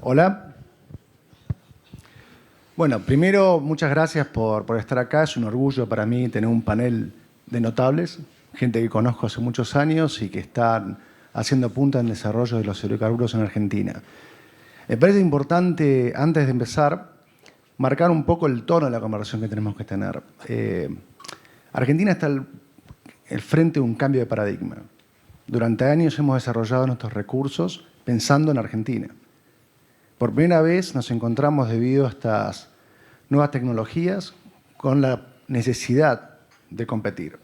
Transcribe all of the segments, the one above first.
Hola. Bueno, primero, muchas gracias por estar acá. Es un orgullo para mí tener un panel de notables, gente que conozco hace muchos años y que están haciendo punta en el desarrollo de los hidrocarburos en Argentina. Me parece importante, antes de empezar, marcar un poco el tono de la conversación que tenemos que tener. Argentina está al frente de un cambio de paradigma. Durante años hemos desarrollado nuestros recursos pensando en Argentina. Por primera vez nos encontramos, debido a estas nuevas tecnologías, con la necesidad de competir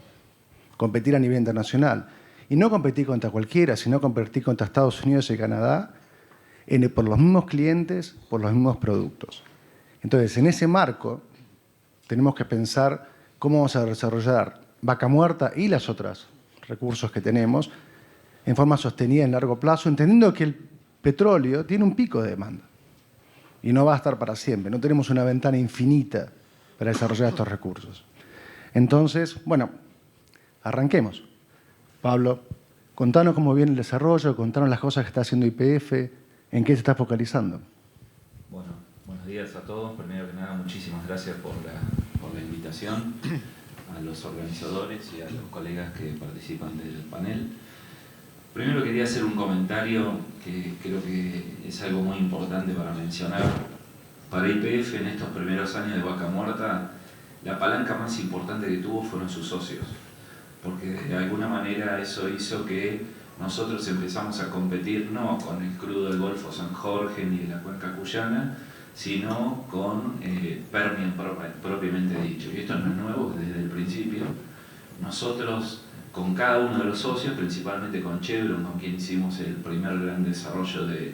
a nivel internacional. Y no competir contra cualquiera, sino competir contra Estados Unidos y Canadá por los mismos clientes, por los mismos productos. Entonces, en ese marco, tenemos que pensar cómo vamos a desarrollar Vaca Muerta y los otros recursos que tenemos en forma sostenida en largo plazo, entendiendo que el petróleo tiene un pico de demanda y no va a estar para siempre. No tenemos una ventana infinita para desarrollar estos recursos. Entonces, bueno, arranquemos. Pablo, contanos cómo viene el desarrollo, contanos las cosas que está haciendo YPF, en qué se está focalizando. Bueno, buenos días a todos. Primero que nada, muchísimas gracias por la invitación a los organizadores y a los colegas que participan del panel. Primero quería hacer un comentario que creo que es algo muy importante para mencionar. Para YPF, en estos primeros años de Vaca Muerta, la palanca más importante que tuvo fueron sus socios, porque de alguna manera eso hizo que nosotros empezamos a competir no con el crudo del Golfo San Jorge ni de la cuenca cuyana, sino con Permian propiamente dicho. Y esto no es nuevo, desde el principio. Nosotros, con cada uno de los socios, principalmente con Chevron, con quien hicimos el primer gran desarrollo de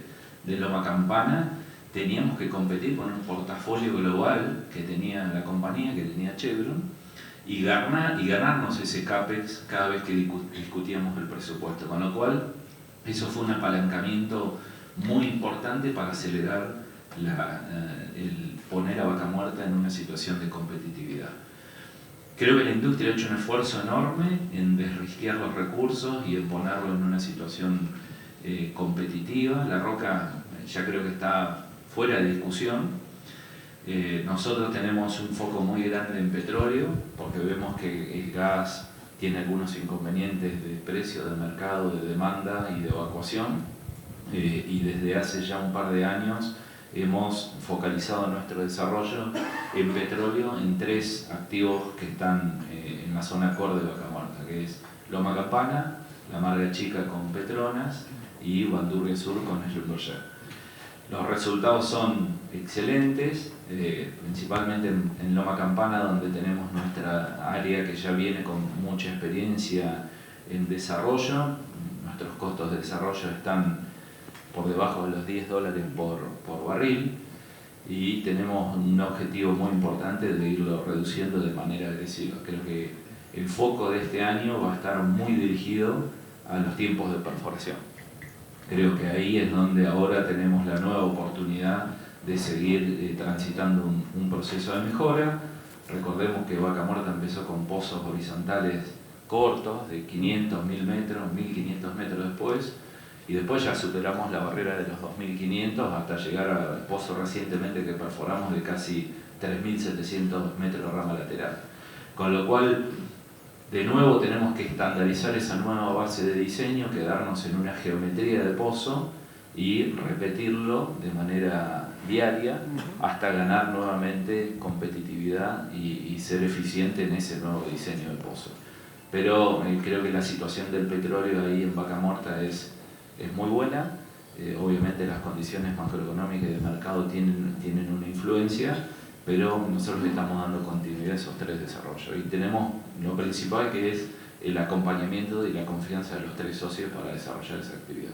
Loma Campana, teníamos que competir con un portafolio global que tenía la compañía, que tenía Chevron, y ganarnos ese CAPEX cada vez que discutíamos el presupuesto. Con lo cual, eso fue un apalancamiento muy importante para acelerar el poner a Vaca Muerta en una situación de competitividad. Creo que la industria ha hecho un esfuerzo enorme en desrisquear los recursos y en ponerlo en una situación competitiva. La Roca ya creo que está fuera de discusión. Nosotros tenemos un foco muy grande en petróleo, porque vemos que el gas tiene algunos inconvenientes de precio, de mercado, de demanda y de evacuación. Y desde hace ya un par de años hemos focalizado nuestro desarrollo en petróleo en 3 activos que están en la zona core de Vaca Muerta, que es Loma Campana, La Amarga Chica con Petronas y Bandurria Sur con Schlumberger. Los resultados son excelentes, principalmente en Loma Campana, donde tenemos nuestra área que ya viene con mucha experiencia en desarrollo. Nuestros costos de desarrollo están por debajo de los $10 por barril y tenemos un objetivo muy importante de irlo reduciendo de manera agresiva. Creo que el foco de este año va a estar muy dirigido a los tiempos de perforación. Creo que ahí es donde ahora tenemos la nueva oportunidad de seguir transitando un proceso de mejora. Recordemos que Vaca Muerta empezó con pozos horizontales cortos, de 500, 1000 metros, 1500 metros después, y después ya superamos la barrera de los 2500 hasta llegar al pozo recientemente que perforamos de casi 3700 metros de rama lateral. Con lo cual, de nuevo tenemos que estandarizar esa nueva base de diseño, quedarnos en una geometría de pozo y repetirlo de manera diaria hasta ganar nuevamente competitividad y ser eficiente en ese nuevo diseño de pozo. Pero creo que la situación del petróleo ahí en Vaca Muerta es muy buena. Obviamente las condiciones macroeconómicas y de mercado tienen una influencia, pero nosotros le estamos dando continuidad a esos 3 desarrollos. Y tenemos lo principal, que es el acompañamiento y la confianza de los 3 socios para desarrollar esa actividad.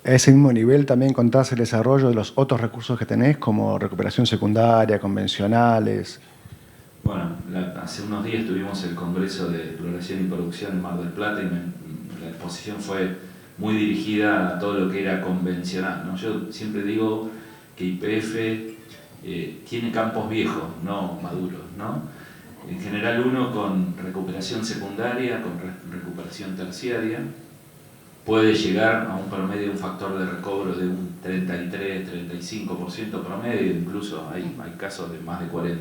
A ese mismo nivel también contás el desarrollo de los otros recursos que tenés, como recuperación secundaria, convencionales. Bueno, hace unos días tuvimos el Congreso de Exploración y Producción en Mar del Plata y la exposición fue muy dirigida a todo lo que era convencional, ¿no? Yo siempre digo que YPF tiene campos viejos, no maduros, ¿no? En general uno con recuperación secundaria, con recuperación terciaria, puede llegar a un promedio de un factor de recobro de un 33-35% promedio, incluso hay casos de más de 40%.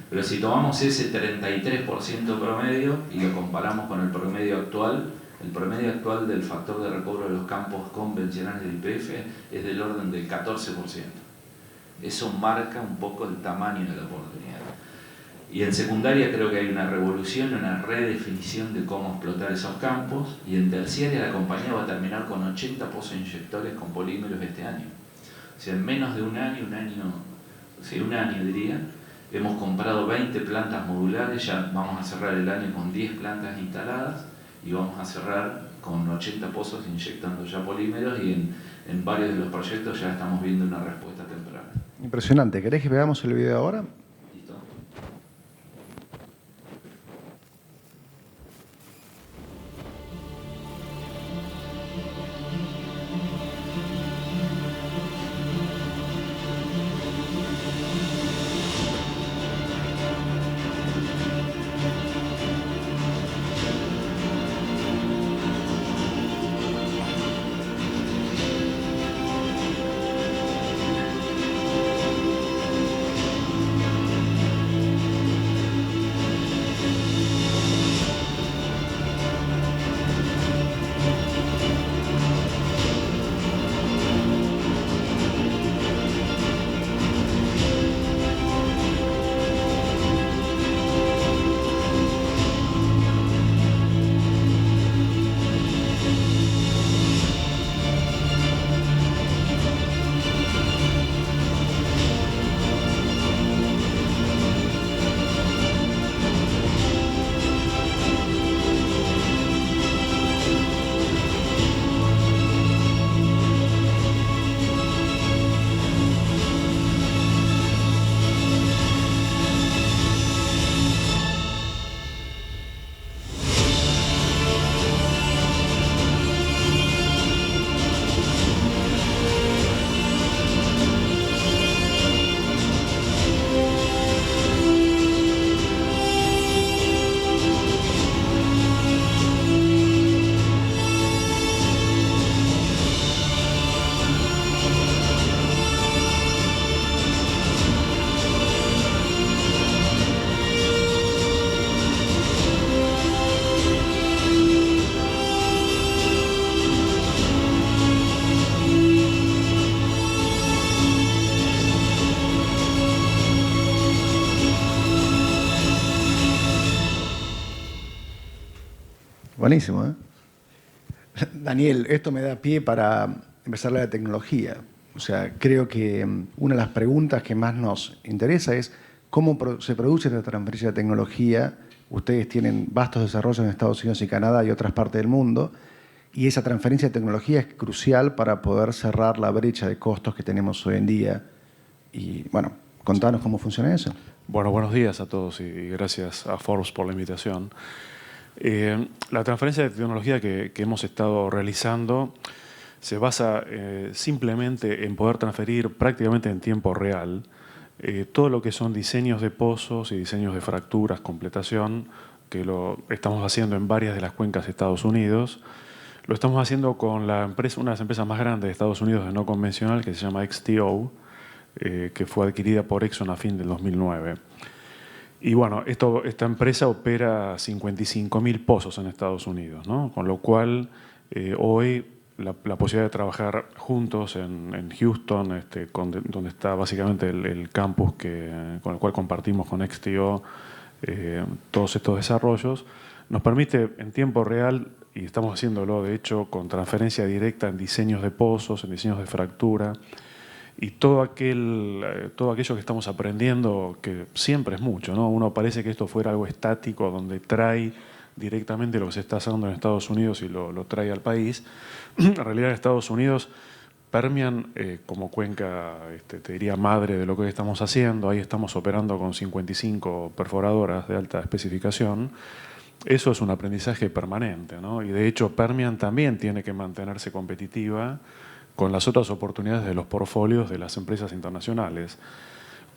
Pero si tomamos ese 33% promedio y lo comparamos con el promedio actual del factor de recobro de los campos convencionales de YPF es del orden del 14%. Eso marca un poco el tamaño de la oportunidad. Y en secundaria creo que hay una revolución, una redefinición de cómo explotar esos campos, y en terciaria la compañía va a terminar con 80 pozos inyectores con polímeros este año. O sea, en menos de un año diría, hemos comprado 20 plantas modulares, ya vamos a cerrar el año con 10 plantas instaladas y vamos a cerrar con 80 pozos inyectando ya polímeros, y en varios de los proyectos ya estamos viendo una respuesta temprana. Impresionante. ¿Querés que veamos el video ahora? ¿Listo? Buenísimo, ¿eh? Daniel, esto me da pie para empezar a hablar de tecnología. O sea, creo que una de las preguntas que más nos interesa es cómo se produce esta transferencia de tecnología. Ustedes tienen vastos desarrollos en Estados Unidos y Canadá y otras partes del mundo, y esa transferencia de tecnología es crucial para poder cerrar la brecha de costos que tenemos hoy en día. Y bueno, contanos cómo funciona eso. Bueno, buenos días a todos y gracias a Forbes por la invitación. La transferencia de tecnología que hemos estado realizando se basa simplemente en poder transferir prácticamente en tiempo real todo lo que son diseños de pozos y diseños de fracturas, completación, que lo estamos haciendo en varias de las cuencas de Estados Unidos. Lo estamos haciendo con una de las empresas más grandes de Estados Unidos de no convencional, que se llama XTO, que fue adquirida por Exxon a fin del 2009. Y bueno, esta empresa opera 55.000 pozos en Estados Unidos, ¿no? Con lo cual hoy la posibilidad de trabajar juntos en Houston, donde está básicamente el campus con el cual compartimos con XTO todos estos desarrollos, nos permite en tiempo real, y estamos haciéndolo de hecho con transferencia directa en diseños de pozos, en diseños de fractura, y todo aquello que estamos aprendiendo, que siempre es mucho, ¿no? Uno parece que esto fuera algo estático, donde trae directamente lo que se está haciendo en Estados Unidos y lo trae al país. En realidad en Estados Unidos, Permian, como cuenca, te diría madre de lo que estamos haciendo, ahí estamos operando con 55 perforadoras de alta especificación. Eso es un aprendizaje permanente, ¿no? Y de hecho Permian también tiene que mantenerse competitiva con las otras oportunidades de los portfolios de las empresas internacionales.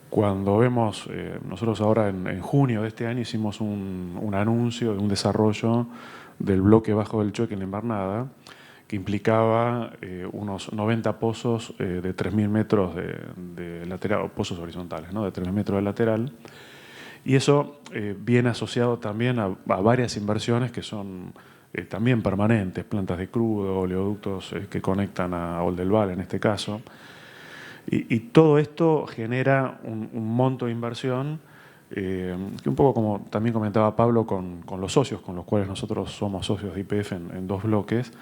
Cuando vemos, nosotros ahora en junio de este año hicimos un anuncio de un desarrollo del bloque bajo del choque en la Invernada, que implicaba unos 90 pozos de 3.000 metros de lateral, o pozos horizontales, ¿no? De 3.000 metros de lateral. Y eso viene asociado también a varias inversiones que son también permanentes, plantas de crudo, oleoductos que conectan a Oldelval en este caso. Y todo esto genera un monto de inversión que un poco como también comentaba Pablo con los socios con los cuales nosotros somos socios de YPF en 2 bloques,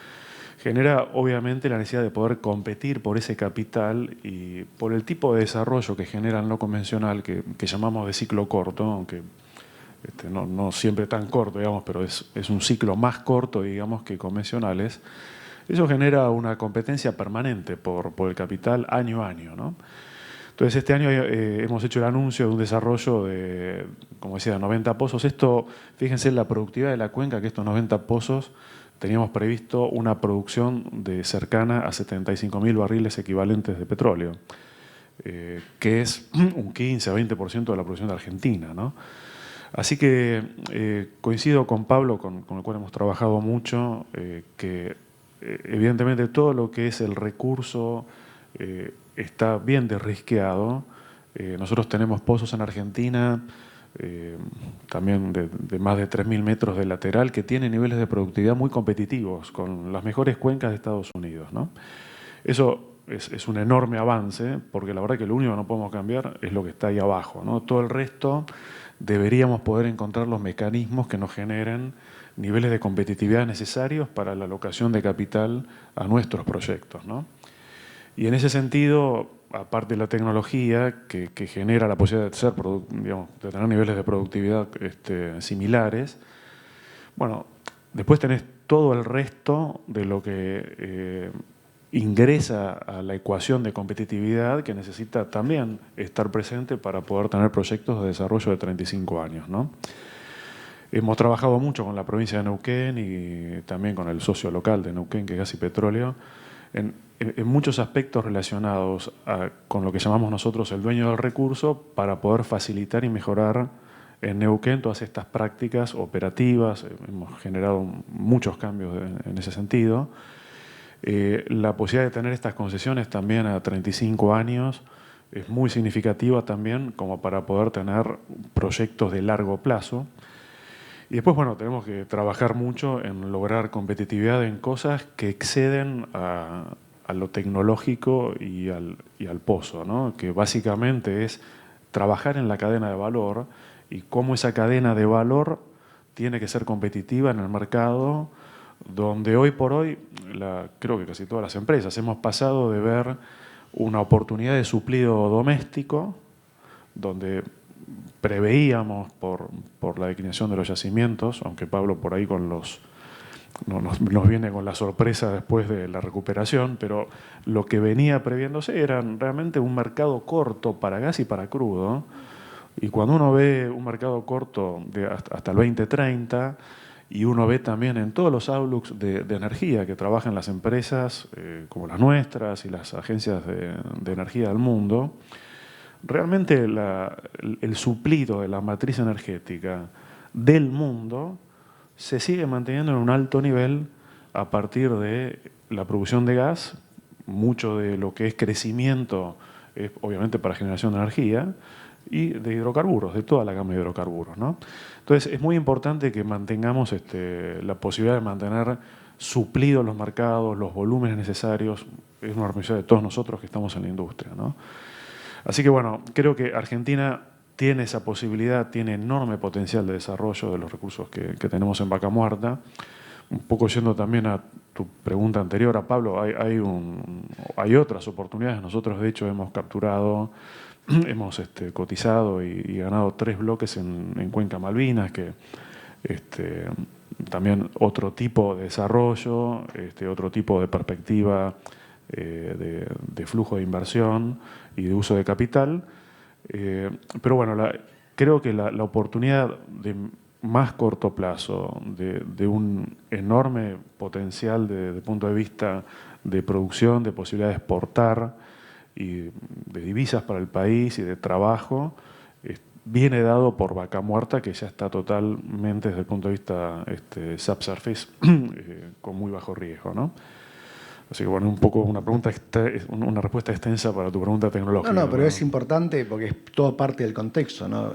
genera obviamente la necesidad de poder competir por ese capital y por el tipo de desarrollo que genera el no convencional que llamamos de ciclo corto, aunque no siempre tan corto, digamos, pero es un ciclo más corto, digamos, que convencionales. Eso genera una competencia permanente por el capital año a año, ¿no? Entonces, este año hemos hecho el anuncio de un desarrollo de, como decía, 90 pozos. Esto, fíjense en la productividad de la cuenca, que estos 90 pozos teníamos previsto una producción de cercana a 75.000 barriles equivalentes de petróleo, que es un 15 a 20% de la producción de Argentina, ¿no? Así que coincido con Pablo, con el cual hemos trabajado mucho, que evidentemente todo lo que es el recurso está bien desrisqueado. Nosotros tenemos pozos en Argentina, también de más de 3.000 metros de lateral, que tienen niveles de productividad muy competitivos, con las mejores cuencas de Estados Unidos, ¿no? Eso es un enorme avance, porque la verdad que lo único que no podemos cambiar es lo que está ahí abajo, ¿no? Todo el resto deberíamos poder encontrar los mecanismos que nos generen niveles de competitividad necesarios para la alocación de capital a nuestros proyectos, ¿no? Y en ese sentido, aparte de la tecnología que genera la posibilidad de tener niveles de productividad similares, bueno, después tenés todo el resto de lo que ingresa a la ecuación de competitividad que necesita también estar presente para poder tener proyectos de desarrollo de 35 años, ¿no? Hemos trabajado mucho con la provincia de Neuquén y también con el socio local de Neuquén, que es Gas y Petróleo, en muchos aspectos relacionados con lo que llamamos nosotros el dueño del recurso, para poder facilitar y mejorar en Neuquén todas estas prácticas operativas. Hemos generado muchos cambios en ese sentido. La posibilidad de tener estas concesiones también a 35 años es muy significativa también como para poder tener proyectos de largo plazo. Y después, bueno, tenemos que trabajar mucho en lograr competitividad en cosas que exceden a lo tecnológico y al pozo, ¿no? Que básicamente es trabajar en la cadena de valor y cómo esa cadena de valor tiene que ser competitiva en el mercado, donde hoy por hoy, creo que casi todas las empresas, hemos pasado de ver una oportunidad de suplido doméstico, donde preveíamos por la declinación de los yacimientos, aunque Pablo por ahí nos viene con la sorpresa después de la recuperación, pero lo que venía previéndose era realmente un mercado corto para gas y para crudo. Y cuando uno ve un mercado corto hasta el 2030, y uno ve también en todos los outlooks de energía que trabajan las empresas como las nuestras y las agencias de energía del mundo, realmente el suplido de la matriz energética del mundo se sigue manteniendo en un alto nivel a partir de la producción de gas. Mucho de lo que es crecimiento es obviamente para generación de energía, y de hidrocarburos, de toda la gama de hidrocarburos, ¿no? Entonces es muy importante que mantengamos la posibilidad de mantener suplidos los mercados, los volúmenes necesarios. Es una responsabilidad de todos nosotros que estamos en la industria, ¿no? Así que bueno, creo que Argentina tiene esa posibilidad, tiene enorme potencial de desarrollo de los recursos que tenemos en Vaca Muerta. Un poco yendo también a tu pregunta anterior a Pablo, hay otras oportunidades. Nosotros de hecho hemos capturado, hemos cotizado y ganado 3 bloques en Cuenca Malvinas, que también otro tipo de desarrollo, otro tipo de perspectiva de flujo de inversión y de uso de capital. Pero bueno, creo que la oportunidad de más corto plazo, de un enorme potencial de punto de vista de producción, de posibilidad de exportar y de divisas para el país y de trabajo, viene dado por Vaca Muerta, que ya está totalmente desde el punto de vista subsurface con muy bajo riesgo, ¿no? Así que bueno, un poco una pregunta, una respuesta extensa para tu pregunta tecnológica. No, pero es importante porque es todo parte del contexto, ¿no?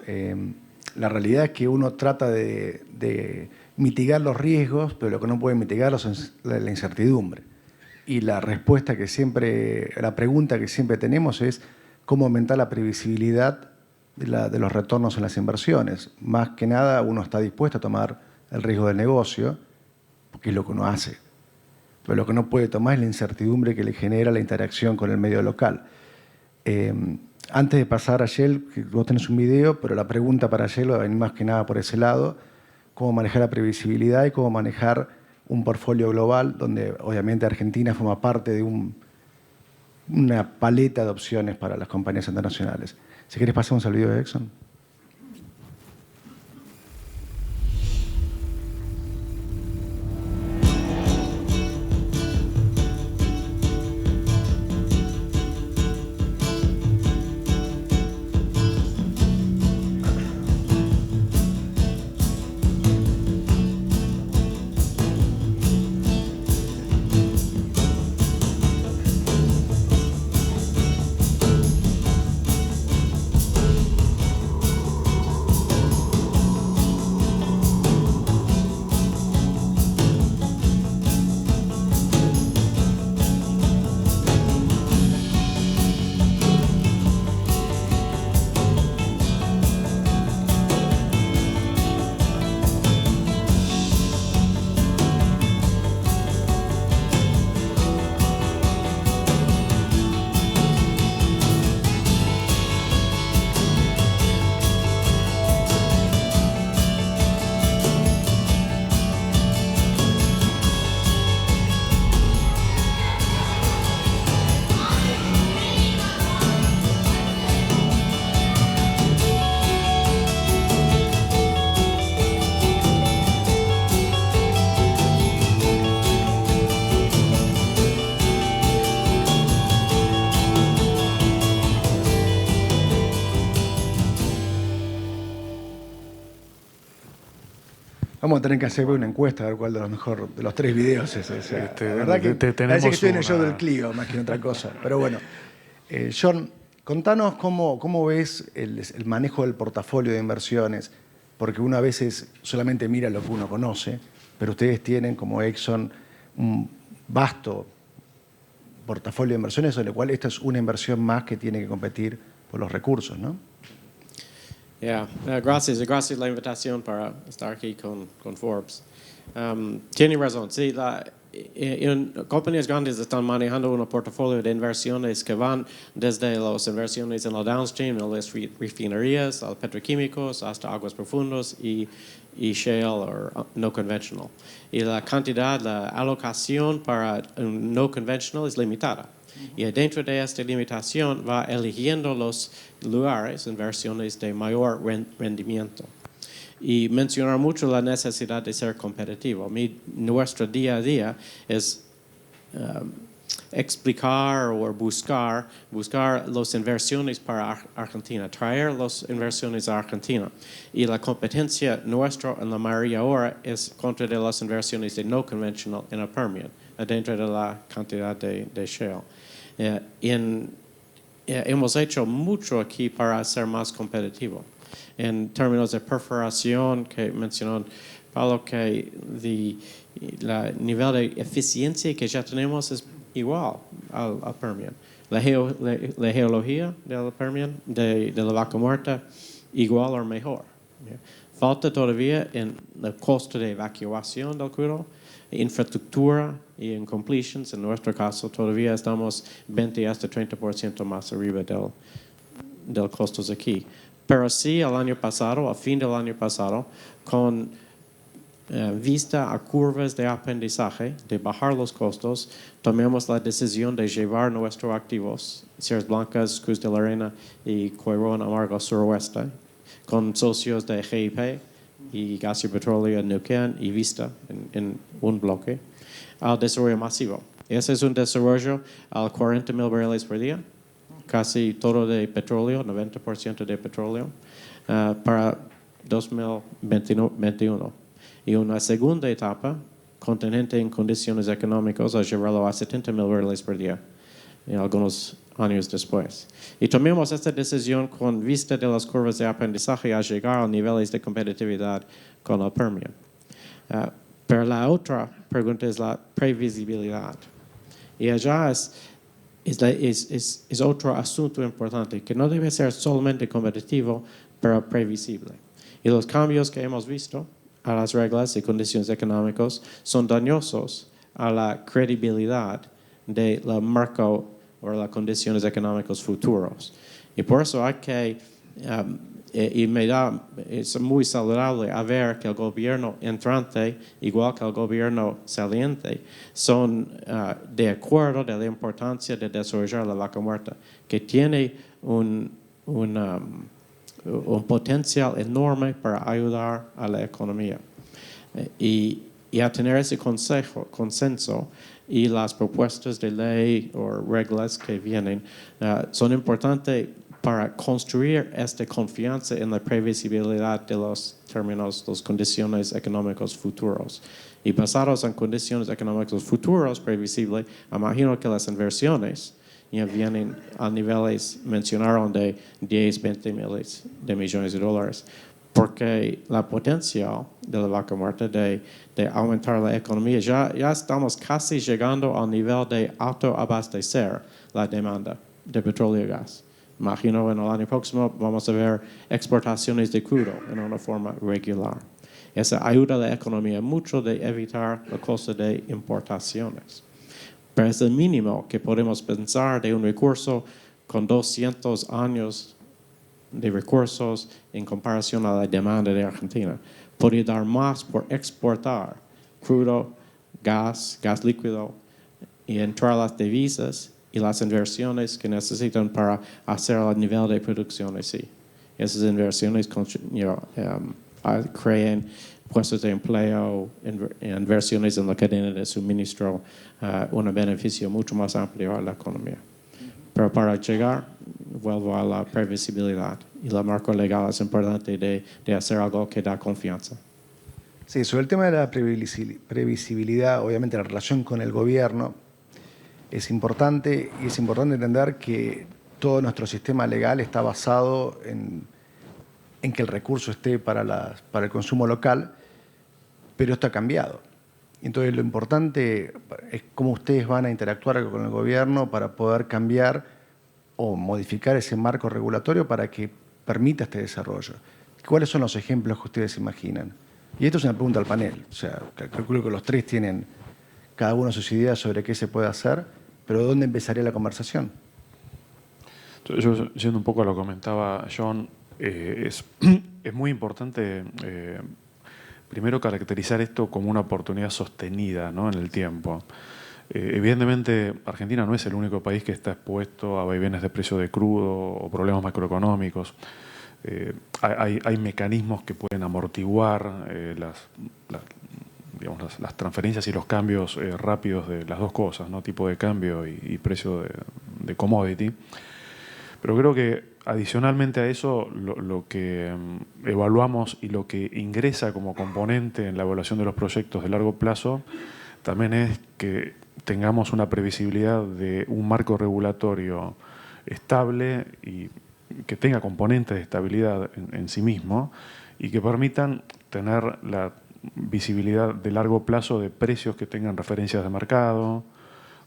La realidad es que uno trata de mitigar los riesgos, pero lo que no puede mitigar es la incertidumbre. Y la respuesta que siempre, la pregunta que siempre tenemos es cómo aumentar la previsibilidad de los retornos en las inversiones. Más que nada, uno está dispuesto a tomar el riesgo del negocio, porque es lo que uno hace. Pero lo que no puede tomar es la incertidumbre que le genera la interacción con el medio local. Antes de pasar a Shell, vos tenés un video, pero la pregunta para Shell va a venir más que nada por ese lado, cómo manejar la previsibilidad y cómo manejar un portfolio global, donde obviamente Argentina forma parte de una paleta de opciones para las compañías internacionales. Si querés pasamos al video de Exxon. Vamos a tener que hacer una encuesta a ver cuál de los mejor de los tres videos es. O sea, la verdad que parece que estoy en el show del Clio más que en otra cosa. Pero bueno, John, contanos cómo ves el manejo del portafolio de inversiones, porque uno a veces solamente mira lo que uno conoce, pero ustedes tienen como Exxon un vasto portafolio de inversiones, en el cual esta es una inversión más que tiene que competir por los recursos, ¿no? Gracias la invitación para estar aquí con Forbes. Tiene razón, sí, compañías grandes están manejando un portafolio de inversiones que van desde las inversiones en la downstream, en las refinerías, a petroquímicos, hasta aguas profundas y shale o no conventional. Y la cantidad, la alocación para un no conventional es limitada. Y dentro de esta limitación va eligiendo los lugares, inversiones de mayor rendimiento. Y mencionar mucho la necesidad de ser competitivo. Nuestro día a día es explicar o buscar las inversiones para Argentina, traer las inversiones a Argentina. Y la competencia nuestra en la mayoría ahora es contra de las inversiones de no conventional en el Permian, dentro de la cantidad de shale. Hemos hecho mucho aquí para ser más competitivo. En términos de perforación, que mencionó Pablo, que el nivel de eficiencia que ya tenemos es igual al Permian. La geología del Permian, de la Vaca Muerta, igual o mejor. Falta todavía en el costo de evacuación del crudo, infraestructura y en completions. En nuestro caso todavía estamos 20 hasta 30% más arriba del costos aquí. Pero sí, al fin del año pasado, con vista a curvas de aprendizaje, de bajar los costos, tomamos la decisión de llevar nuestros activos, Sierras Blancas, Cruz de la Arena y Coirón Amargo Suroeste, con socios de GIP y Gas y Petróleo en Neuquén y Vista en un bloque, al desarrollo masivo. Ese es un desarrollo a 40,000 barriles por día, casi todo de petróleo, 90% de petróleo, para 2021. Y una segunda etapa contingente en condiciones económicas a llevarlo a 70,000 barriles por día algunos años después. Y tomemos esta decisión con vista de las curvas de aprendizaje a llegar a niveles de competitividad con el Permian. Pero la otra pregunta es la previsibilidad. Y allá es otro asunto importante, que no debe ser solamente competitivo, pero previsible. Y los cambios que hemos visto a las reglas y condiciones económicas son dañosos a la credibilidad de la marco o las condiciones económicas futuras. Y por eso hay que, es muy saludable a ver que el gobierno entrante, igual que el gobierno saliente, son de acuerdo de la importancia de desarrollar la vaca muerta, que tiene un potencial enorme para ayudar a la economía. Y a tener ese consenso y las propuestas de ley o reglas que vienen son importantes para construir esta confianza en la previsibilidad de los términos, las condiciones económicas futuras. Y basados en condiciones económicas futuras previsibles, imagino que las inversiones ya vienen a niveles, mencionaron, de 10, 20 miles de millones de dólares, porque la potencial de la vaca muerta de aumentar la economía, ya estamos casi llegando al nivel de autoabastecer la demanda de petróleo y gas. Imagino en el año próximo vamos a ver exportaciones de crudo en una forma regular. Esa ayuda a la economía mucho de evitar la costa de importaciones. Pero es el mínimo que podemos pensar de un recurso con 200 años de recursos en comparación a la demanda de Argentina. Puede dar más por exportar crudo, gas líquido y entrar las divisas y las inversiones que necesitan para hacer el nivel de producción así. Esas inversiones crean puestos de empleo, inversiones en la cadena de suministro, un beneficio mucho más amplio a la economía. Pero para llegar, vuelvo a la previsibilidad. Y la marco legal es importante de hacer algo que da confianza. Sí, sobre el tema de la previsibilidad, obviamente la relación con el gobierno es importante, y es importante entender que todo nuestro sistema legal está basado en que el recurso esté para el consumo local, pero esto ha cambiado. Entonces lo importante es cómo ustedes van a interactuar con el gobierno para poder cambiar o modificar ese marco regulatorio para que permita este desarrollo. ¿Cuáles son los ejemplos que ustedes imaginan? Y esto es una pregunta al panel. O sea, calculo que los tres tienen cada uno sus ideas sobre qué se puede hacer, pero ¿dónde empezaría la conversación? Yo, yendo un poco a lo que comentaba John, es muy importante primero caracterizar esto como una oportunidad sostenida, ¿no?, en el tiempo. Evidentemente, Argentina no es el único país que está expuesto a vaivenes de precio de crudo o problemas macroeconómicos. Hay mecanismos que pueden amortiguar las transferencias y los cambios rápidos de las dos cosas, ¿no?, tipo de cambio y precio de commodity. Pero creo que adicionalmente a eso, lo que evaluamos y lo que ingresa como componente en la evaluación de los proyectos de largo plazo también es que tengamos una previsibilidad de un marco regulatorio estable y que tenga componentes de estabilidad en sí mismo y que permitan tener la visibilidad de largo plazo de precios que tengan referencias de mercado,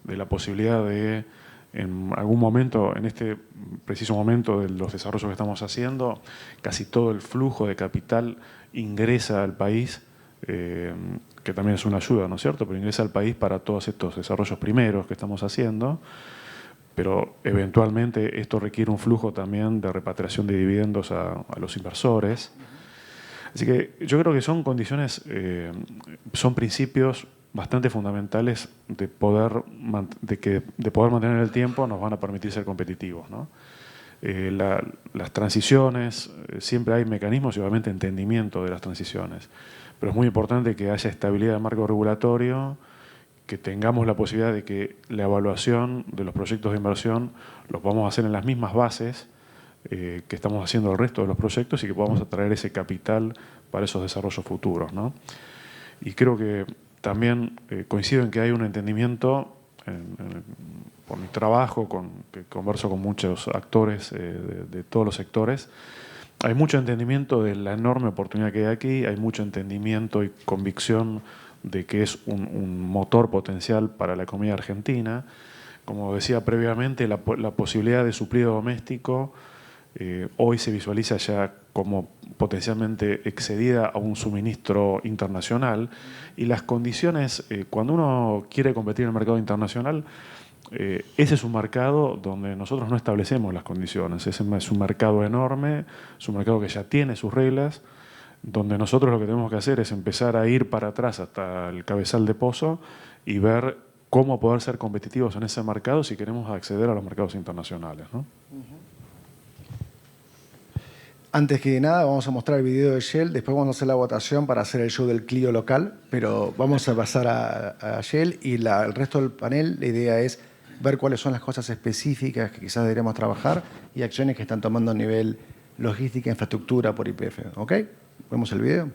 de la posibilidad de, en algún momento, en este preciso momento de los desarrollos que estamos haciendo, casi todo el flujo de capital ingresa al país, que también es una ayuda, ¿no es cierto?, pero ingresa al país para todos estos desarrollos primeros que estamos haciendo, pero eventualmente esto requiere un flujo también de repatriación de dividendos a los inversores. Así que yo creo que son condiciones, son principios bastante fundamentales de poder mantener el tiempo, nos van a permitir ser competitivos, ¿no? Las transiciones, siempre hay mecanismos y obviamente entendimiento de las transiciones, pero es muy importante que haya estabilidad de marco regulatorio, que tengamos la posibilidad de que la evaluación de los proyectos de inversión los vamos a hacer en las mismas bases que estamos haciendo el resto de los proyectos y que podamos atraer ese capital para esos desarrollos futuros, ¿no? Y creo que también coincido en que hay un entendimiento, por mi trabajo, que converso con muchos actores de todos los sectores, hay mucho entendimiento de la enorme oportunidad que hay aquí, hay mucho entendimiento y convicción de que es un motor potencial para la economía argentina. Como decía previamente, la posibilidad de suplido doméstico hoy se visualiza ya como potencialmente excedida a un suministro internacional, y las condiciones, cuando uno quiere competir en el mercado internacional, ese es un mercado donde nosotros no establecemos las condiciones. Es un mercado enorme, es un mercado que ya tiene sus reglas, donde nosotros lo que tenemos que hacer es empezar a ir para atrás hasta el cabezal de pozo y ver cómo poder ser competitivos en ese mercado si queremos acceder a los mercados internacionales, ¿no? Antes que nada, vamos a mostrar el video de Shell, después vamos a hacer la votación para hacer el show del Clio local, pero vamos a pasar a Shell y el resto del panel. La idea es ver cuáles son las cosas específicas que quizás deberíamos trabajar y acciones que están tomando a nivel logística, infraestructura por YPF. ¿Ok? ¿Vemos el video?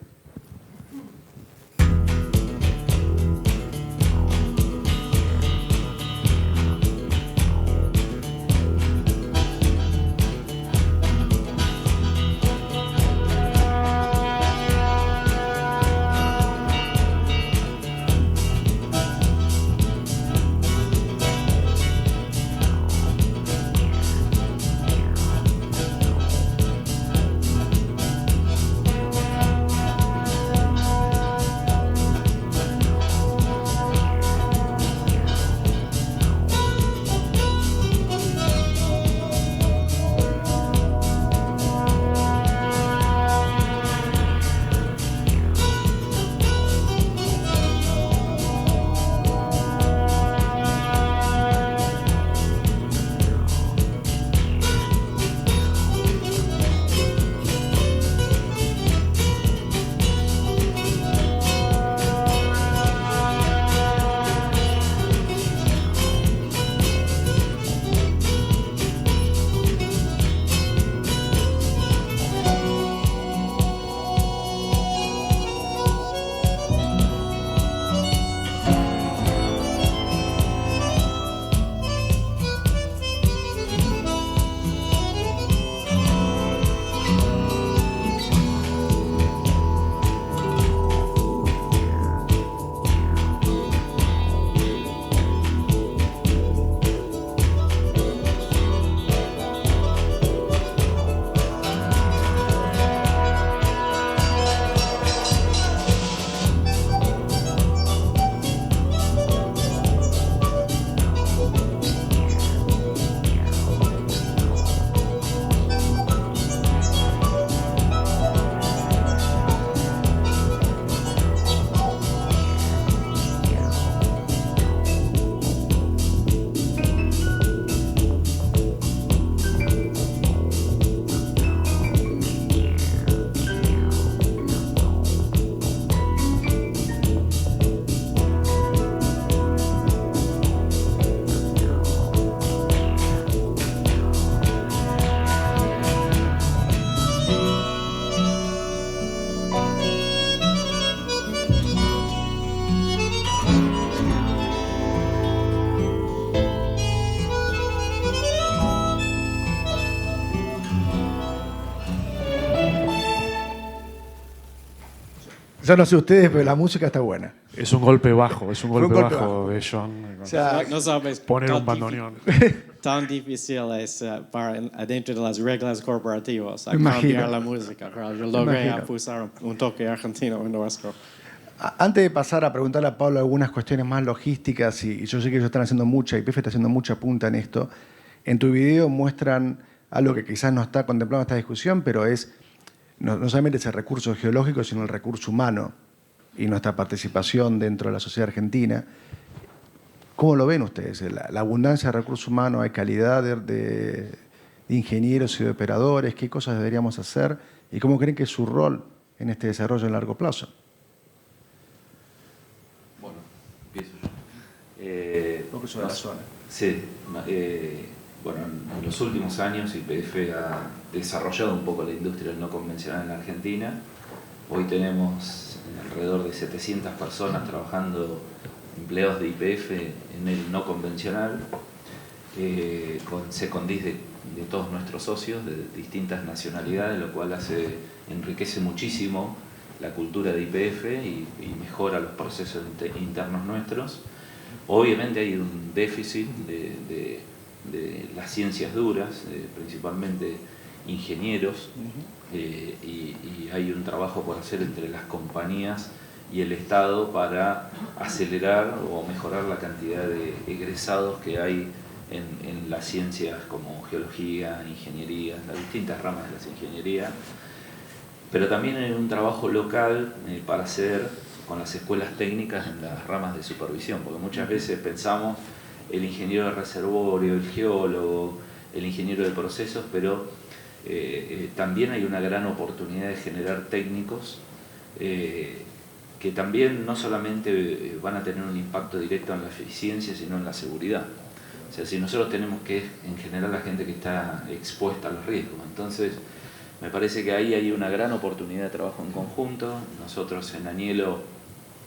Yo no sé ustedes, pero la música está buena. Es un golpe bajo, es un golpe bajo de John. O sea, No sabes Poner un tan bandoneón. tan difícil es para adentro de las reglas corporativas a Imagino. cambiar la música, pero yo logré Imagino. puso un toque argentino en nuestro. Antes de pasar a preguntarle a Pablo algunas cuestiones más logísticas, y yo sé que ellos están haciendo mucha, YPF está haciendo mucha punta en esto, en tu video muestran algo que quizás no está contemplado en esta discusión, pero es no solamente ese recurso geológico, sino el recurso humano y nuestra participación dentro de la sociedad argentina. ¿Cómo lo ven ustedes? La abundancia de recursos humanos, hay calidad de ingenieros y de operadores, qué cosas deberíamos hacer y cómo creen que es su rol en este desarrollo a largo plazo. Bueno, empiezo yo. Porque sobre la zona. Sí, bueno, en los últimos años YPF ha desarrollado un poco la industria no convencional en la Argentina Hoy tenemos alrededor de 700 personas trabajando, empleados de YPF en el no convencional, con secondís de todos nuestros socios de distintas nacionalidades, lo cual enriquece muchísimo la cultura de YPF y mejora los procesos internos nuestros. Obviamente hay un déficit de las ciencias duras, principalmente ingenieros, y hay un trabajo por hacer entre las compañías y el Estado para acelerar o mejorar la cantidad de egresados que hay en las ciencias como geología, ingeniería, las distintas ramas de las ingenierías, pero también hay un trabajo local para hacer con las escuelas técnicas en las ramas de supervisión, porque muchas veces pensamos el ingeniero de reservorio, el geólogo, el ingeniero de procesos, pero también hay una gran oportunidad de generar técnicos que también no solamente van a tener un impacto directo en la eficiencia, sino en la seguridad. O sea, si nosotros tenemos que, en general, la gente que está expuesta a los riesgos. Entonces, me parece que ahí hay una gran oportunidad de trabajo en conjunto. Nosotros en Añelo,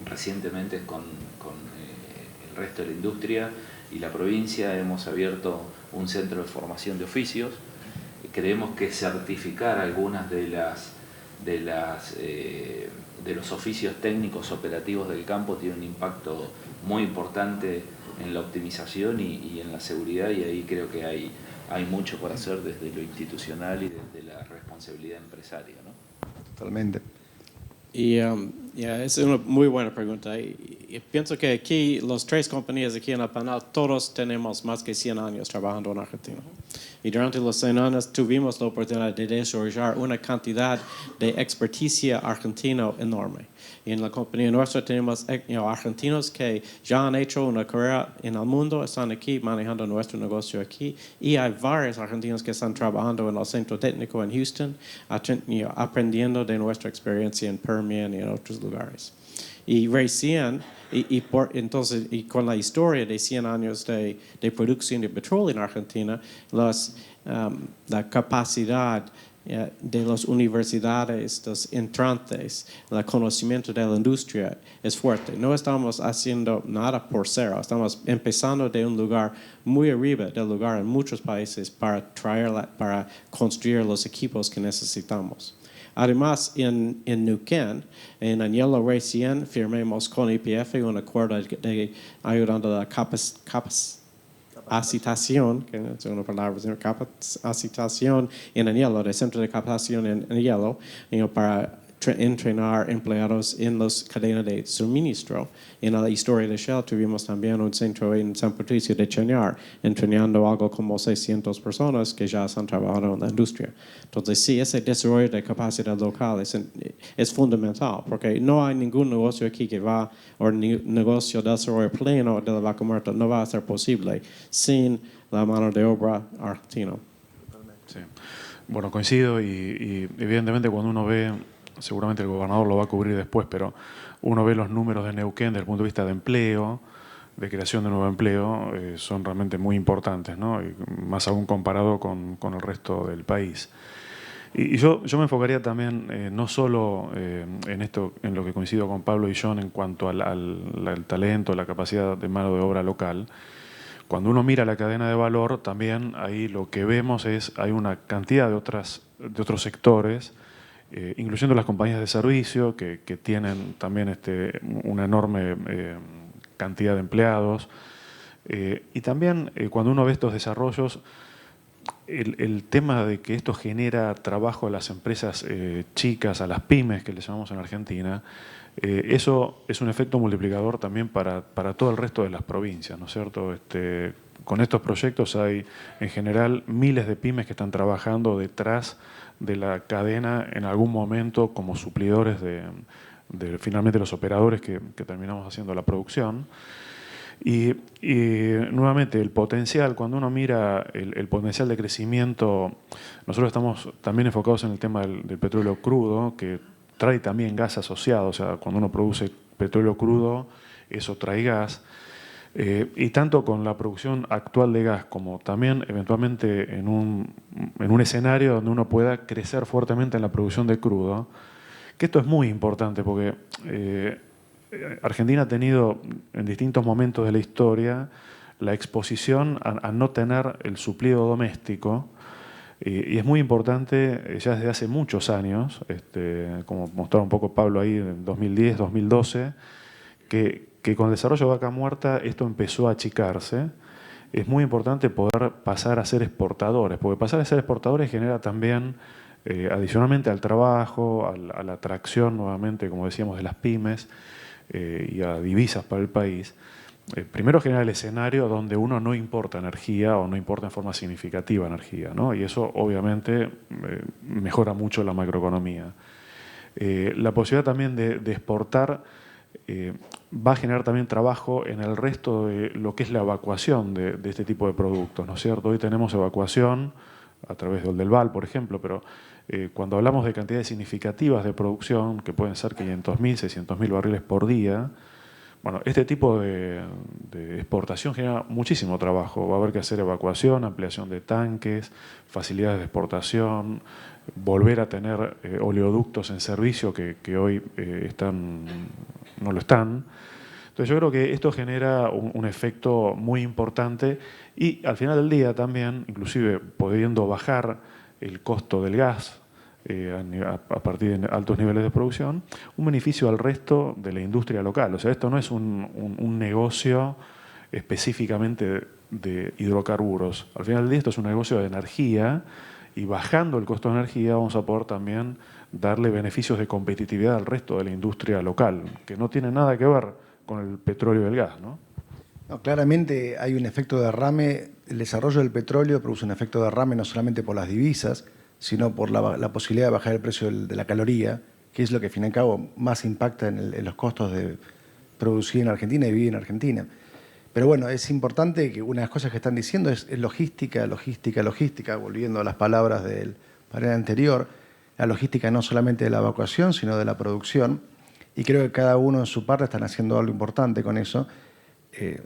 recientemente con el resto de la industria y la provincia, hemos abierto un centro de formación de oficios. Creemos que certificar algunas de los oficios técnicos operativos del campo tiene un impacto muy importante en la optimización y en la seguridad, y ahí creo que hay mucho por hacer desde lo institucional y desde la responsabilidad empresaria, ¿no? Totalmente. Y es una muy buena pregunta. Y pienso que aquí, las tres compañías aquí en el panel, todos tenemos más que 100 años trabajando en Argentina. Y durante los 100 años tuvimos la oportunidad de desarrollar una cantidad de experticia argentina enorme. Y en la compañía nuestra tenemos argentinos que ya han hecho una carrera en el mundo, están aquí manejando nuestro negocio aquí. Y hay varios argentinos que están trabajando en el centro técnico en Houston, aprendiendo de nuestra experiencia en Permian y en otros lugares. Y recién, entonces, con la historia de 100 años de producción de petróleo en Argentina, la capacidad de las universidades, los entrantes, el conocimiento de la industria es fuerte. No estamos haciendo nada por cero, estamos empezando de un lugar muy arriba del lugar en muchos países para construir los equipos que necesitamos. Además, en Neuquén, en Añelo recién firmamos con YPF un acuerdo de ayudando a la capacitación, que es una palabra, capacitación en Añelo, del centro de capacitación en Añelo, para entrenar empleados en las cadenas de suministro. En la historia de Shell tuvimos también un centro en San Patricio de Chañar, entrenando algo como 600 personas que ya están trabajando en la industria. Entonces, sí, ese desarrollo de capacidad local es fundamental, porque no hay ningún negocio aquí que va, o negocio de desarrollo pleno de la vaca muerta no va a ser posible sin la mano de obra argentina. Sí. Bueno, coincido y evidentemente cuando uno ve, seguramente el gobernador lo va a cubrir después, pero uno ve los números de Neuquén desde el punto de vista de empleo, de creación de nuevo empleo, son realmente muy importantes, ¿no? Y más aún comparado con el resto del país. Y yo me enfocaría también no solo en esto, en lo que coincido con Pablo y John en cuanto al talento, la capacidad de mano de obra local. Cuando uno mira la cadena de valor, también ahí lo que vemos hay una cantidad de otros sectores, incluyendo las compañías de servicio que tienen también una enorme cantidad de empleados. Y también cuando uno ve estos desarrollos, el tema de que esto genera trabajo a las empresas chicas, a las pymes que le llamamos en Argentina, eso es un efecto multiplicador también para todo el resto de las provincias, ¿no es cierto? Con estos proyectos hay en general miles de pymes que están trabajando detrás de la cadena en algún momento como suplidores de finalmente los operadores que terminamos haciendo la producción. Y nuevamente el potencial, cuando uno mira el potencial de crecimiento, nosotros estamos también enfocados en el tema del petróleo crudo, que trae también gas asociado, o sea, cuando uno produce petróleo crudo, eso trae gas. Y tanto con la producción actual de gas como también eventualmente en un escenario donde uno pueda crecer fuertemente en la producción de crudo, que esto es muy importante porque Argentina ha tenido en distintos momentos de la historia la exposición a no tener el suplido doméstico, y es muy importante ya desde hace muchos años, como mostraba un poco Pablo ahí en 2010, 2012, que con el desarrollo de Vaca Muerta esto empezó a achicarse. Es muy importante poder pasar a ser exportadores, porque pasar a ser exportadores genera también, adicionalmente al trabajo, a la atracción nuevamente, como decíamos, de las pymes y a divisas para el país. Primero genera el escenario donde uno no importa energía o no importa en forma significativa energía, ¿no? Y eso obviamente mejora mucho la macroeconomía. La posibilidad también de exportar va a generar también trabajo en el resto de lo que es la evacuación de este tipo de productos, ¿no es cierto? Hoy tenemos evacuación a través del Val, por ejemplo, pero cuando hablamos de cantidades significativas de producción, que pueden ser 500.000, 600.000 barriles por día, bueno, este tipo de exportación genera muchísimo trabajo. Va a haber que hacer evacuación, ampliación de tanques, facilidades de exportación, volver a tener oleoductos en servicio que hoy no lo están. Entonces yo creo que esto genera un efecto muy importante y al final del día también, inclusive pudiendo bajar el costo del gas a partir de altos niveles de producción, un beneficio al resto de la industria local. O sea, esto no es un negocio específicamente de hidrocarburos. Al final del día esto es un negocio de energía y bajando el costo de energía vamos a poder también darle beneficios de competitividad al resto de la industria local, que no tiene nada que ver con el petróleo y el gas, ¿no? No, claramente hay un efecto derrame. El desarrollo del petróleo produce un efecto derrame no solamente por las divisas, sino por la posibilidad de bajar el precio de la caloría, que es lo que al fin y al cabo más impacta en los costos de producir en Argentina y vivir en Argentina. Pero bueno, es importante que una de las cosas que están diciendo es logística, logística, logística, volviendo a las palabras del panel anterior, la logística no solamente de la evacuación, sino de la producción, y creo que cada uno en su parte están haciendo algo importante con eso.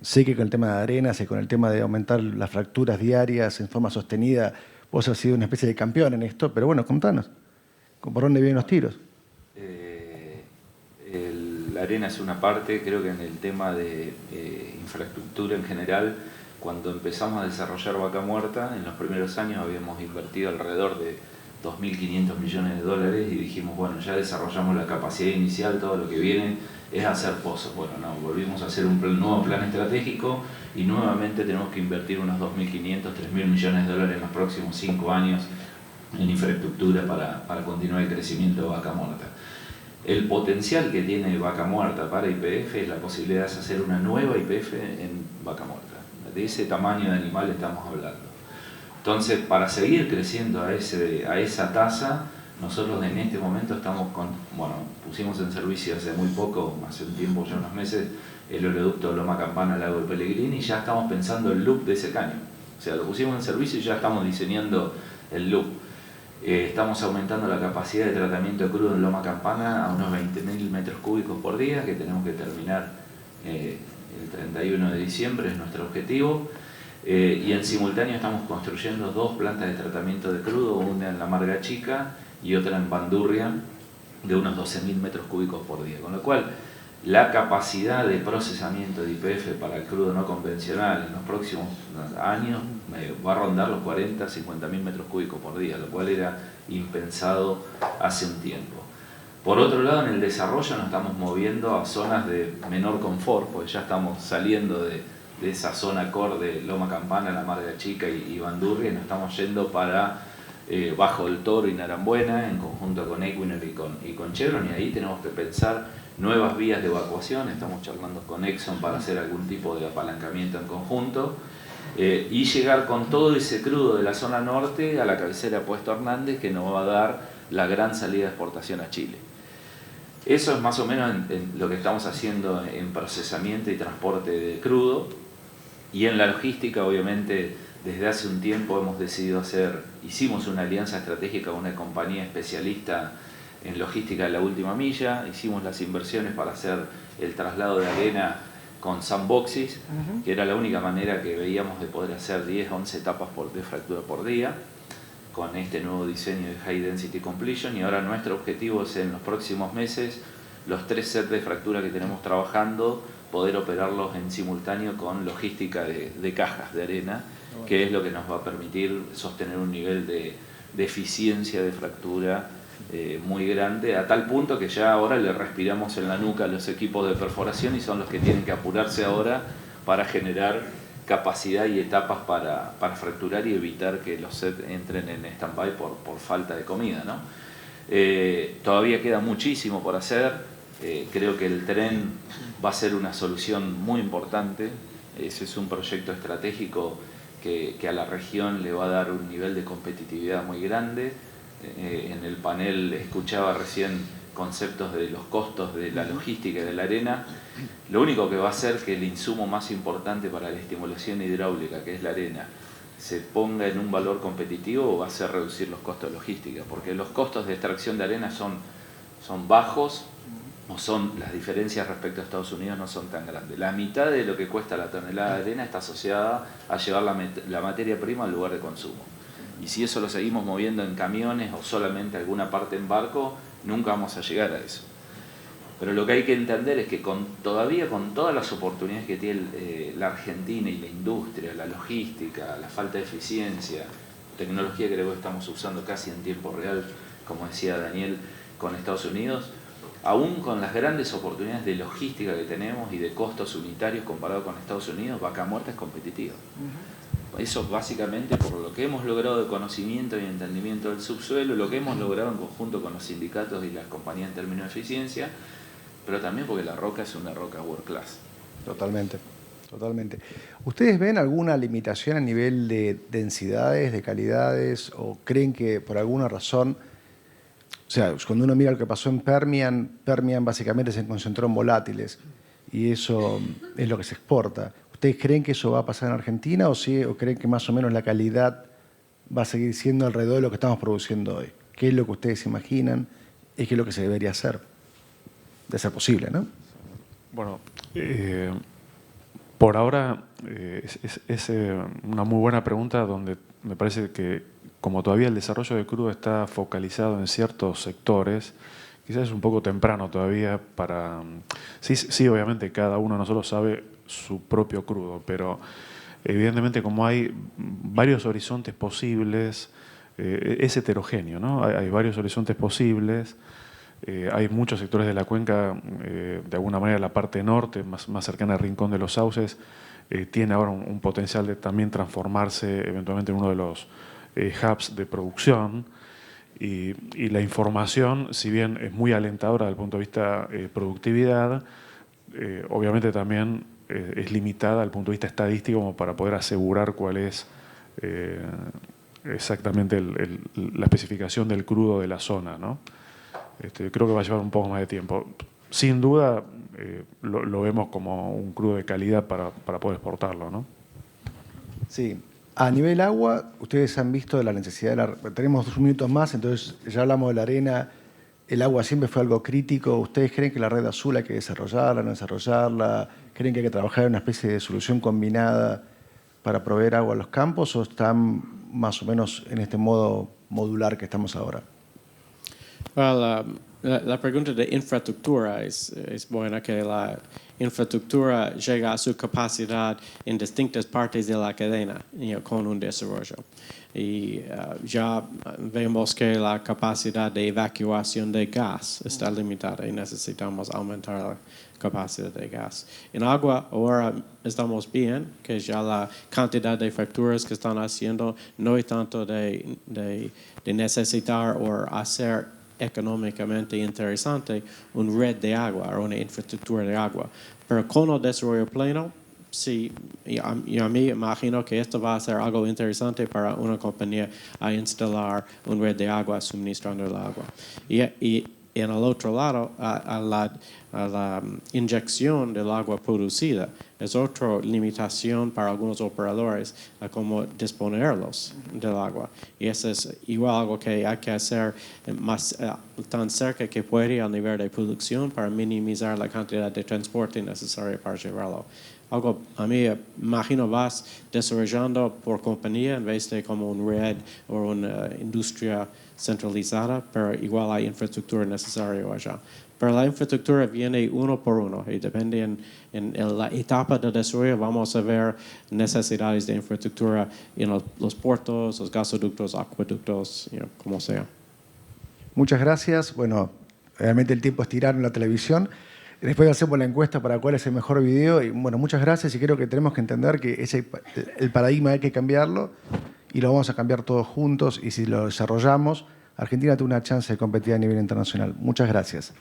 Sé que con el tema de arenas y con el tema de aumentar las fracturas diarias en forma sostenida, vos has sido una especie de campeón en esto, pero bueno, contanos, ¿por dónde vienen los tiros? La arena es una parte, creo que en el tema de infraestructura en general, cuando empezamos a desarrollar Vaca Muerta, en los primeros años habíamos invertido alrededor de 2.500 millones de dólares y dijimos, bueno, ya desarrollamos la capacidad inicial, todo lo que viene es hacer pozos. Bueno, no, volvimos a hacer un nuevo plan estratégico y nuevamente tenemos que invertir unos 2.500, 3.000 millones de dólares en los próximos 5 años en infraestructura para continuar el crecimiento de Vaca Muerta. El potencial que tiene Vaca Muerta para YPF es la posibilidad de hacer una nueva YPF en Vaca Muerta. De ese tamaño de animal estamos hablando. Entonces, para seguir creciendo a esa tasa, nosotros en este momento pusimos en servicio hace muy poco, hace un tiempo, ya unos meses, el oleoducto Loma Campana, Lago del Pellegrini, y ya estamos pensando el loop de ese caño. O sea, lo pusimos en servicio y ya estamos diseñando el loop. Estamos aumentando la capacidad de tratamiento de crudo en Loma Campana a unos 20.000 metros cúbicos por día, que tenemos que terminar el 31 de diciembre, es nuestro objetivo. Y en simultáneo estamos construyendo 2 plantas de tratamiento de crudo, una en La Marga Chica y otra en Bandurria, de unos 12.000 metros cúbicos por día. Con lo cual, la capacidad de procesamiento de YPF para el crudo no convencional en los próximos años va a rondar los 40, 50.000 metros cúbicos por día, lo cual era impensado hace un tiempo. Por otro lado, en el desarrollo nos estamos moviendo a zonas de menor confort, porque ya estamos saliendo de esa zona core de Loma Campana, La Marga Chica y Bandurria, y nos estamos yendo para Bajo del Toro y Narambuena, en conjunto con Equinor y con Chevron, y ahí tenemos que pensar nuevas vías de evacuación. Estamos charlando con Exxon para hacer algún tipo de apalancamiento en conjunto, y llegar con todo ese crudo de la zona norte a la cabecera de Puesto Hernández, que nos va a dar la gran salida de exportación a Chile. Eso es más o menos en lo que estamos haciendo en procesamiento y transporte de crudo. Y en la logística, obviamente, desde hace un tiempo hicimos una alianza estratégica con una compañía especialista en logística de la última milla, hicimos las inversiones para hacer el traslado de arena con sandboxes, que era la única manera que veíamos de poder hacer 10 a 11 etapas de fractura por día. con este nuevo diseño de High Density Completion, y ahora nuestro objetivo es en los próximos meses los 3 sets de fractura que tenemos trabajando, poder operarlos en simultáneo con logística de cajas de arena, que es lo que nos va a permitir sostener un nivel de eficiencia de fractura muy grande, a tal punto que ya ahora le respiramos en la nuca a los equipos de perforación y son los que tienen que apurarse ahora para generar capacidad y etapas para fracturar y evitar que los sets entren en stand-by por falta de comida, ¿no? Todavía queda muchísimo por hacer. Creo que el tren va a ser una solución muy importante. Ese es un proyecto estratégico que a la región le va a dar un nivel de competitividad muy grande. En el panel escuchaba recién conceptos de los costos de la logística y de la arena. Lo único que va a hacer que el insumo más importante para la estimulación hidráulica, que es la arena, se ponga en un valor competitivo, va a ser reducir los costos de logística, porque los costos de extracción de arena son bajos, o las diferencias respecto a Estados Unidos no son tan grandes. La mitad de lo que cuesta la tonelada de arena está asociada a llevar la materia prima al lugar de consumo. Y si eso lo seguimos moviendo en camiones o solamente alguna parte en barco, nunca vamos a llegar a eso. Pero lo que hay que entender es que todavía con todas las oportunidades que tiene la Argentina y la industria, la logística, la falta de eficiencia, tecnología que luego estamos usando casi en tiempo real, como decía Daniel, con Estados Unidos, aún con las grandes oportunidades de logística que tenemos y de costos unitarios comparado con Estados Unidos, Vaca Muerta es competitiva. Eso básicamente por lo que hemos logrado de conocimiento y entendimiento del subsuelo, lo que hemos logrado en conjunto con los sindicatos y las compañías en términos de eficiencia, pero también porque la roca es una roca world class. Totalmente, totalmente. ¿Ustedes ven alguna limitación a nivel de densidades, de calidades, o creen que por alguna razón, o sea, cuando uno mira lo que pasó en Permian básicamente se concentró en volátiles y eso es lo que se exporta? ¿Ustedes creen que eso va a pasar en Argentina o creen que más o menos la calidad va a seguir siendo alrededor de lo que estamos produciendo hoy? ¿Qué es lo que ustedes imaginan y qué es lo que se debería hacer? De ser posible, ¿no? Bueno, por ahora es una muy buena pregunta donde me parece que como todavía el desarrollo de crudo está focalizado en ciertos sectores, quizás es un poco temprano todavía para... Sí, obviamente cada uno de nosotros sabe su propio crudo, pero evidentemente como hay varios horizontes posibles, es heterogéneo, ¿no? Hay varios horizontes posibles. Hay muchos sectores de la cuenca, de alguna manera la parte norte, más cercana al Rincón de los Sauces, tiene ahora un potencial de también transformarse eventualmente en uno de los hubs de producción. Y la información, si bien es muy alentadora desde el punto de vista productividad, obviamente también es limitada desde el punto de vista estadístico como para poder asegurar cuál es exactamente la especificación del crudo de la zona, ¿no? Creo que va a llevar un poco más de tiempo. Sin duda, lo vemos como un crudo de calidad para poder exportarlo, ¿no? Sí. A nivel agua, ustedes han visto la necesidad de tenemos 2 minutos más, entonces ya hablamos de la arena. El agua siempre fue algo crítico. ¿Ustedes creen que la red azul hay que desarrollarla, no desarrollarla? ¿Creen que hay que trabajar en una especie de solución combinada para proveer agua a los campos o están más o menos en este modo modular que estamos ahora? Well, la pregunta de infraestructura es buena, que la infraestructura llega a su capacidad en distintas partes de la cadena con un desarrollo. Y ya vemos que la capacidad de evacuación de gas está limitada y necesitamos aumentar la capacidad de gas. En agua ahora estamos bien, que ya la cantidad de fracturas que están haciendo no es tanto de necesitar o hacer económicamente interesante una red de agua o una infraestructura de agua. Pero con el desarrollo pleno, sí, y a mí imagino que esto va a ser algo interesante para una compañía a instalar una red de agua suministrando el agua. Y en el otro lado, a la inyección del agua producida, es otra limitación para algunos operadores a cómo disponerlos del agua. Y eso es igual algo que hay que hacer más tan cerca que puede al nivel de producción para minimizar la cantidad de transporte necesaria para llevarlo algo, a mí imagino, vas desarrollando por compañía en vez de como una red o una industria centralizada, pero igual hay infraestructura necesaria allá. Pero la infraestructura viene uno por uno y depende en la etapa de desarrollo vamos a ver necesidades de infraestructura en los puertos, los gasoductos, acueductos, como sea. Muchas gracias. Bueno, realmente el tiempo es tirar en la televisión. Después hacemos la encuesta para cuál es el mejor video. Y bueno, muchas gracias y creo que tenemos que entender que el paradigma hay que cambiarlo y lo vamos a cambiar todos juntos y si lo desarrollamos, Argentina tiene una chance de competir a nivel internacional. Muchas gracias.